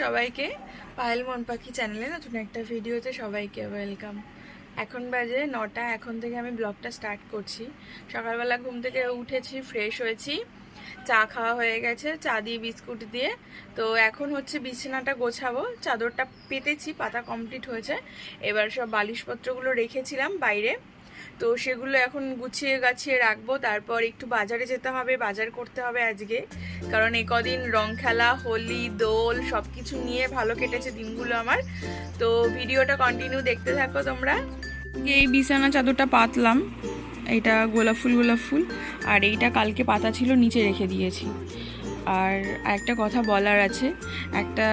সবাইকে পায়েল মন পাখি চ্যানেলে নতুন একটা ভিডিওতে সবাইকে ওয়েলকাম। এখন বাজে 9টা। এখন থেকে আমি ব্লগটা স্টার্ট করছি। সকালবেলা ঘুম থেকে উঠেছি, ফ্রেশ হয়েছি, চা খাওয়া হয়ে গেছে, চা দিয়ে বিস্কুট দিয়ে। তো এখন হচ্ছে বিছানাটা গোছাবো। চাদরটা পেতেছি, পাতা কমপ্লিট হয়েছে। এবার সব বালিশপত্রগুলো রেখেছিলাম বাইরে, তো সেগুলো এখন গুছিয়ে গাছিয়ে রাখবো। তারপর একটু বাজারে যেতে হবে, বাজার করতে হবে আজকে, কারণ এই কদিন রং খেলা, হোলি, দোল সব কিছু নিয়ে ভালো কেটেছে দিনগুলো আমার। তো ভিডিওটা কন্টিনিউ দেখতে থাকো তোমরা। এই বিছানা চাদরটা পাতলাম, এইটা গোলাপ ফুল, আর এইটা কালকে পাতা ছিল, নিচে রেখে দিয়েছি। আর একটা কথা বলার আছে, একটা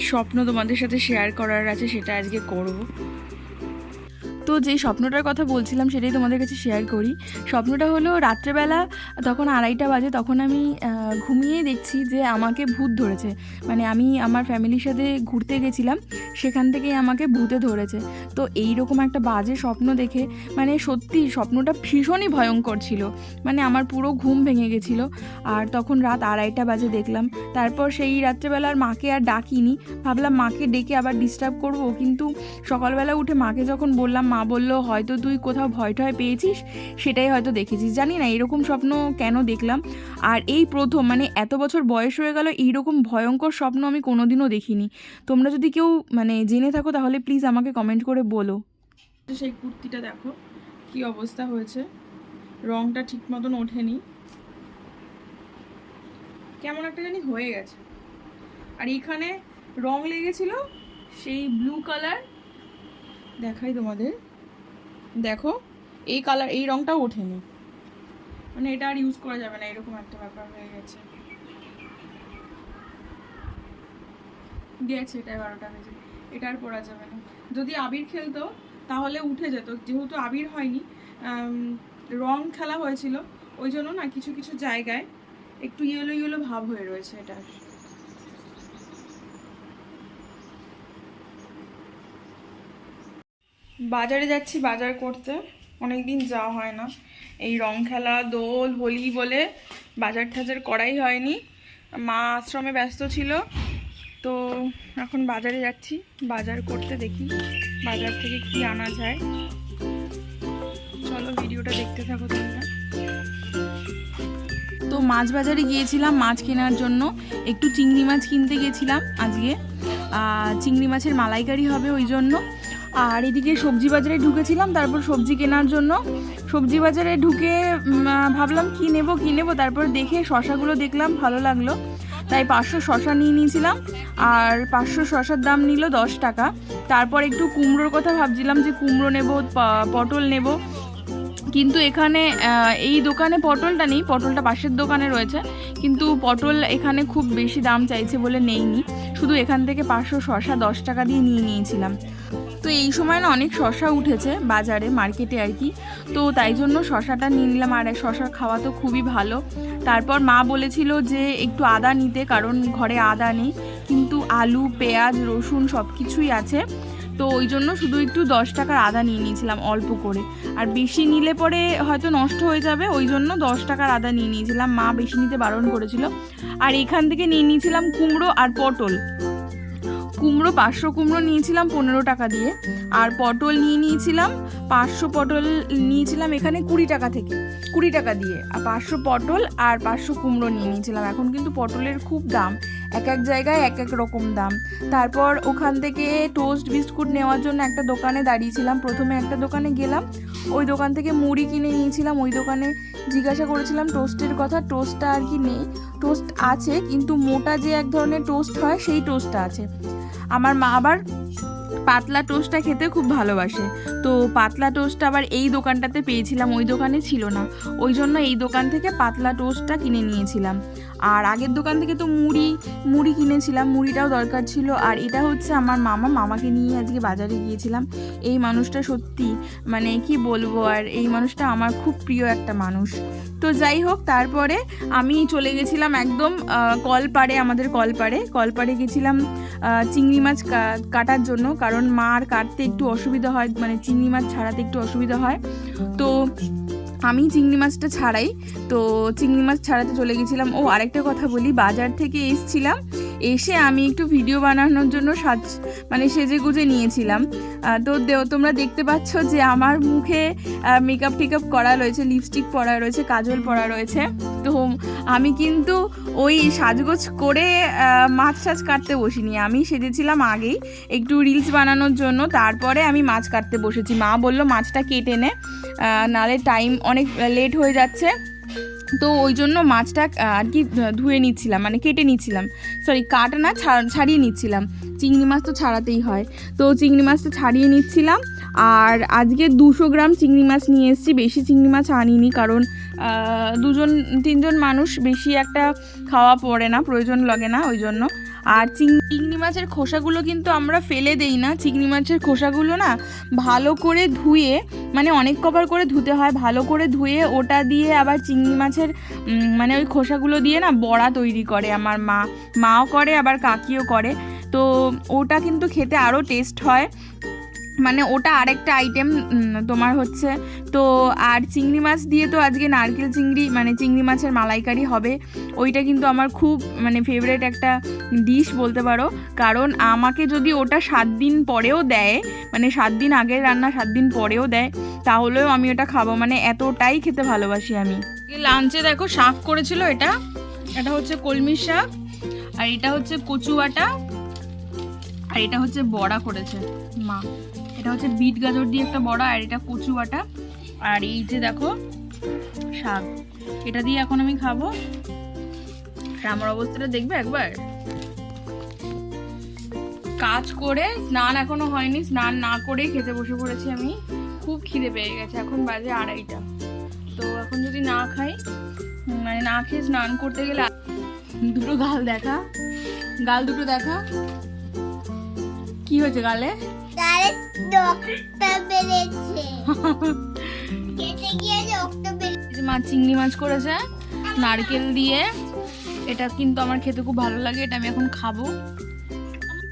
স্বপ্ন তোমাদের সাথে শেয়ার করার আছে, সেটা আজকে করব। তো যেই স্বপ্নটার কথা বলছিলাম সেটাই তোমাদের কাছে শেয়ার করি। স্বপ্নটা হলো রাত্রেবেলা, তখন 2:30 বাজে, তখন আমি ঘুমিয়ে দেখছি যে আমাকে ভূত ধরেছে। মানে আমি আমার ফ্যামিলির সাথে ঘুরতে গেছিলাম, সেখান থেকেই আমাকে ভূতে ধরেছে। তো এইরকম একটা বাজে স্বপ্ন দেখে মানে সত্যি স্বপ্নটা ভীষণই ভয়ঙ্কর ছিল। মানে আমার পুরো ঘুম ভেঙে গেছিলো। আর তখন রাত 2:30 বাজে দেখলাম। তারপর সেই রাত্রেবেলার মাকে আর ডাকিনি, ভাবলাম মাকে ডেকে আবার ডিস্টার্ব করব। কিন্তু সকালবেলা উঠে মাকে যখন বললাম, মা বললো হয়তো তুই কোথাও ভয় টয় পেয়েছিস, সেটাই হয়তো দেখেছিস। জানি না এরকম স্বপ্ন কেন দেখলাম। আর এই প্রথম, মানে এত বছর বয়স হয়ে গেল, এইরকম ভয়ঙ্কর স্বপ্ন আমি কোনোদিনও দেখিনি। তোমরা যদি কেউ মানে জেনে থাকো তাহলে প্লিজ আমাকে কমেন্ট করে বলো। সেই কুর্তিটা দেখো কি অবস্থা হয়েছে, রংটা ঠিক মতন ওঠেনি, কেমন একটা জানি হয়ে গেছে। আর এইখানে রং লেগেছিল সেই ব্লু কালার, দেখাই তোমাদের, দেখো এই কালার, এই রংটাও ওঠেনি। মানে এটা আর ইউজ করা যাবে না, এরকম একটা ব্যাপার হয়ে গেছে। গেছে এটা 12টা বেজে, এটা আর পরা যাবে না। যদি আবির খেলতো তাহলে উঠে যেত, যেহেতু আবির হয়নি, রং খেলা হয়েছিল, ওই জন্য না কিছু কিছু জায়গায় একটু ইয়েলো ইয়েলো ভাব হয়ে রয়েছে। এটা বাজারে যাচ্ছি বাজার করতে, অনেক দিন যাওয়া হয় না। এই রং খেলা, দোল, হোলি বলে বাজার টাজার করাই হয়নি। মা আশ্রমে ব্যস্ত ছিল, তো এখন বাজারে যাচ্ছি বাজার করতে। দেখি বাজার থেকে কি আনা যায়। চলো ভিডিওটা দেখতে থাকো তোমরা। তো মাছ বাজারে গিয়েছিলাম মাছ কেনার জন্য, একটু চিংড়ি মাছ কিনতে গেছিলাম আজকে। চিংড়ি মাছের মালাইকারি হবে ওই জন্য। আর এদিকে সবজি বাজারে ঢুকেছিলাম, তারপর সবজি কেনার জন্য। সবজি বাজারে ঢুকে ভাবলাম কি নেব। তারপর দেখে শশাগুলো দেখলাম, ভালো লাগলো, তাই 500 শশা নিয়ে নিয়েছিলাম। আর 500 শশার দাম নিল 10 টাকা। তারপর একটু কুমড়োর কথা ভাবছিলাম যে কুমড়ো নেব, পটল নেব। কিন্তু এখানে এই দোকানে পটলটা নেই, পটলটা পাশের দোকানে রয়েছে। কিন্তু পটল এখানে খুব বেশি দাম চাইছে বলে নেইনি, শুধু এখান থেকে 500 শশা 10 টাকা দিয়ে নিয়ে নিয়েছিলাম। তো এই সময় না অনেক শশা উঠেছে বাজারে, মার্কেটে আর কি, তো তাই জন্য শশাটা নিয়ে নিলাম। আর শশা খাওয়া তো খুবই ভালো। তারপর মা বলেছিল যে একটু আদা নিতে, কারণ ঘরে আদা নেই, কিন্তু আলু, পেঁয়াজ, রসুন সব কিছুই আছে। তো ওই জন্য শুধু একটু 10 টাকার আদা নিয়ে নিয়েছিলাম, অল্প করে। আর বেশি নিলে পরে হয়তো নষ্ট হয়ে যাবে, ওই জন্য 10 টাকার আদা নিয়ে নিয়েছিলাম, মা বেশি নিতে বারণ করেছিল। আর এখান থেকে নিয়ে নিয়েছিলাম কুমড়ো আর পটল। কুমড়ো 500 কুমড়ো নিয়েছিলাম 15 টাকা দিয়ে। আর পটল নিয়ে নিয়েছিলাম 500 পটল নিয়েছিলাম এখানে 20 টাকা থেকে, 20 টাকা দিয়ে। আর 500 পটল আর 500 কুমড়ো নিয়ে নিয়েছিলাম। এখন কিন্তু পটলের খুব দাম, এক এক জায়গায় এক এক রকম দাম। তারপর ওখান থেকে টোস্ট বিস্কুট নেওয়ার জন্য একটা দোকানে দাঁড়িয়েছিলাম। প্রথমে একটা দোকানে গেলাম, ওই দোকান থেকে মুড়ি কিনে নিয়েছিলাম। ওই দোকানে জিজ্ঞাসা করেছিলাম টোস্টের কথা, টোস্টটা আর কি নেই। টোস্ট আছে, কিন্তু মোটা যে এক ধরনের টোস্ট হয় সেই টোস্টটা আছে। আমার মা আবার পাতলা টোস্টটা খেতে খুব ভালোবাসে, তো পাতলা টোস্ট আবার এই দোকানটাতে পেয়েছিলাম, ওই দোকানে ছিল না, ওই জন্য এই দোকান থেকে পাতলা টোস্টটা কিনে নিয়েছিলাম। আর আগের দোকান থেকে তো মুড়ি কিনেছিলাম, মুড়িটাও দরকার ছিল। আর এটা হচ্ছে আমার মামাকে নিয়ে আজকে বাজারে গিয়েছিলাম। এই মানুষটা সত্যি মানে কি বলবো, আর এই মানুষটা আমার খুব প্রিয় একটা মানুষ। তো যাই হোক, তারপরে আমি চলে গেছিলাম একদম কলপাড়ে, আমাদের কলপাড়ে গেছিলাম চিংড়ি মাছ কাটার জন্য, কারণ মার কাটতে একটু অসুবিধা হয়, মানে চিংড়ি মাছ ছাড়াতে একটু অসুবিধা হয়। তো আমি চিংড়ি মাছটা ছাড়াই, তো চিংড়ি মাছ ছাড়াতে চলে গেছিলাম। ও আরেকটা কথা বলি, বাজার থেকে এসছিলাম, এসে আমি একটু ভিডিও বানানোর জন্য সেজে গুজে নিয়েছিলাম। তো তোমরা দেখতে পাচ্ছ যে আমার মুখে মেকআপ টেকআপ করা রয়েছে, লিপস্টিক পরা রয়েছে, কাজল পরা রয়েছে। তো আমি কিন্তু ওই সাজগোজ করে মাছ কাটতে বসিনি, আমি সেজেছিলাম আগেই একটু রিলস বানানোর জন্য, তারপরে আমি মাছ কাটতে বসেছি। মা বললো মাছটা কেটে নে, নালে টাইম অনেক লেট হয়ে যাচ্ছে। তো ওই জন্য মাছটা আর কি ধুয়ে নিচ্ছিলাম, মানে কেটে নিচ্ছিলাম, সরি কাটা না, ছাড়িয়ে নিচ্ছিলাম। চিংড়ি মাছ তো ছাড়াতেই হয়, তো চিংড়ি মাছটা ছাড়িয়ে নিচ্ছিলাম। আর আজকে 200 গ্রাম চিংড়ি মাছ নিয়ে এসেছি, বেশি চিংড়ি মাছ আনিনি, কারণ 2-3 মানুষ, বেশি একটা খাওয়া পড়ে না, প্রয়োজন লাগে না ওই জন্য। আর চিংড়ি মাছের খোসাগুলো কিন্তু আমরা ফেলে দেই না, চিংড়ি মাছের খোসাগুলো না ভালো করে ধুয়ে, মানে অনেক কবার করে ধুতে হয়, ভালো করে ধুয়ে ওটা দিয়ে আবার চিংড়ি মাছের মানে ওই খোসাগুলো দিয়ে না বড়া তৈরি করে আমার মাও করে, আবার কাকিও করে। তো ওটা কিন্তু খেতে আরও টেস্ট হয়, মানে ওটা আরেকটা আইটেম তোমার হচ্ছে। তো আর চিংড়ি মাছ দিয়ে তো আজকে নারকেল চিংড়ি, মানে চিংড়ি মাছের মালাইকারি হবে। ওইটা কিন্তু আমার খুব মানে ফেভারিট একটা ডিশ বলতে পারো, কারণ আমাকে যদি ওটা 7 দিন পরেও দেয়, মানে 7 দিন আগের রান্না 7 দিন পরেও দেয়, তাহলেও আমি ওটা খাবো, মানে এতটাই খেতে ভালোবাসি আমি। লাঞ্চে দেখো শাক করেছিল, এটা হচ্ছে কলমির শাক, আর এটা হচ্ছে কচু বাটা, আর এটা হচ্ছে বড়া করেছে মা। এটা হচ্ছে বিট গাজর দিয়ে একটা বড়া, আর এটা কচু বাটা, আর এই যে দেখো শাক, এটা দিয়ে এখন আমি খাবো। আমার অবস্থাটা দেখবে একবার। কাজ করে স্নান এখনো হয়নি, স্নান না করে খেতে বসে পড়েছি আমি। খুব খিদে পেয়ে গেছে, এখন বাজে 2:30। তো এখন যদি না খাই, মানে না খেয়ে স্নান করতে গেলে, দুটো গাল দেখা, গাল দুটো দেখা, কি হয়েছে গালে? মা চিংড়ি মাছ করেছে নারকেল দিয়ে, এটা কিন্তু আমার খেতে খুব ভালো লাগে, এটা আমি এখন খাবো।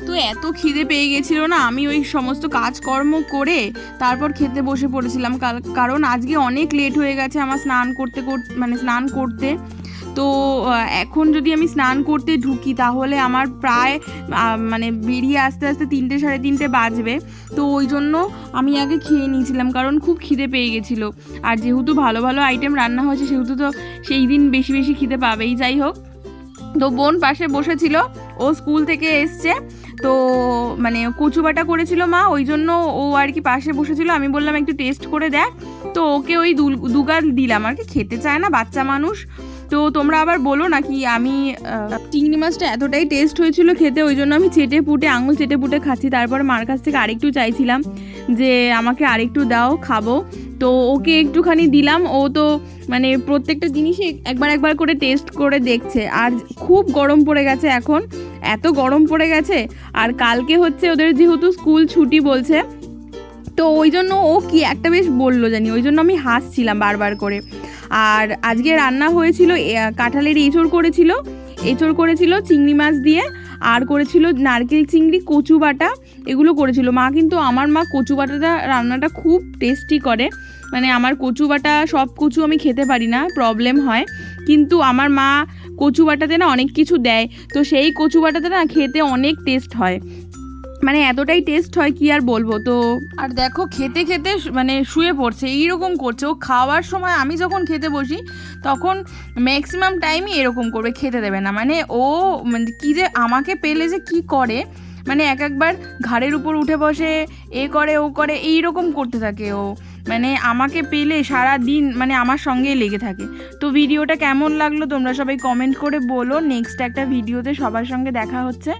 তো এত খিদে পেয়ে গেছিল না, আমি ওই সমস্ত কাজকর্ম করে তারপর খেতে বসে পড়েছিলাম, কারণ আজকে অনেক লেট হয়ে গেছে আমার স্নান করতে। তো এখন যদি আমি স্নান করতে ঢুকি তাহলে আমার প্রায় মানে বেরিয়ে আস্তে 3টে 3:30 বাজবে। তো ওই জন্য আমি আগে খেয়ে নিয়েছিলাম, কারণ খুব খিদে পেয়ে গেছিলো। আর যেহেতু ভালো ভালো আইটেম রান্না হয়েছে, সেহেতু তো সেই দিন বেশি বেশি খিদে পাবেই। যাই হোক, তো বোন পাশে বসেছিল, ও স্কুল থেকে এসছে, তো মানে কচু বাটা করেছিল মা, ওই জন্য ও আর কি পাশে বসেছিল। আমি বললাম একটু টেস্ট করে দেখ, তো ওকে ওই দুগাল দিলাম, আর কি খেতে চায় না বাচ্চা মানুষ। তো তোমরা আবার বলো নাকি, আমি চিংড়ি মাছটা এতটাই টেস্ট হয়েছিল খেতে, ওই জন্য আমি আঙুল চেটে পুটে খাচ্ছি। তারপর মার কাছ থেকে আরেকটু চাইছিলাম যে আমাকে আরেকটু দাও, খাবো। তো ওকে একটুখানি দিলাম, ও তো মানে প্রত্যেকটা জিনিসই একবার করে টেস্ট করে দেখছে। আর খুব গরম পড়ে গেছে এখন, এত গরম পড়ে গেছে। আর কালকে হচ্ছে ওদের যেহেতু স্কুল ছুটি বলছে, তো ওই জন্য ও কি একটা বেশ বললো জানি, ওই জন্য আমি হাসছিলাম বারবার করে। আর আজকে রান্না হয়েছিল কাঁঠালের এঁচড় করেছিল চিংড়ি মাছ দিয়ে, আর করেছিল নারকেল চিংড়ি, কচু বাটা, এগুলো করেছিল মা। কিন্তু আমার মা কচু বাটাটা রান্নাটা খুব টেস্টি করে, মানে আমার কচু বাটা, সব কচু আমি খেতে পারি না, প্রবলেম হয়, কিন্তু আমার মা কচু বাটাতে না অনেক কিছু দেয়, তো সেই কচু বাটাতে না খেতে অনেক টেস্ট হয়, মানে এতটাই টেস্ট হয় কি আর বলবো। তো আর দেখো খেতে খেতে মানে শুয়ে পড়ছে, এইরকম করছে ও। খাওয়ার সময় আমি যখন খেতে বসি তখন ম্যাক্সিমাম টাইমই এরকম করবে, খেতে দেবে না। মানে ও মানে কী যে আমাকে পেলে যে কি করে, মানে একবার ঘাড়ের উপর উঠে বসে, এ করে ও করে, এইরকম করতে থাকে ও। মানে আমাকে পেলে সারা দিন মানে আমার সঙ্গেই লেগে থাকে। তো ভিডিওটা কেমন লাগলো তোমরা সবাই কমেন্ট করে বলো। নেক্সট একটা ভিডিওতে সবার সঙ্গে দেখা হচ্ছে।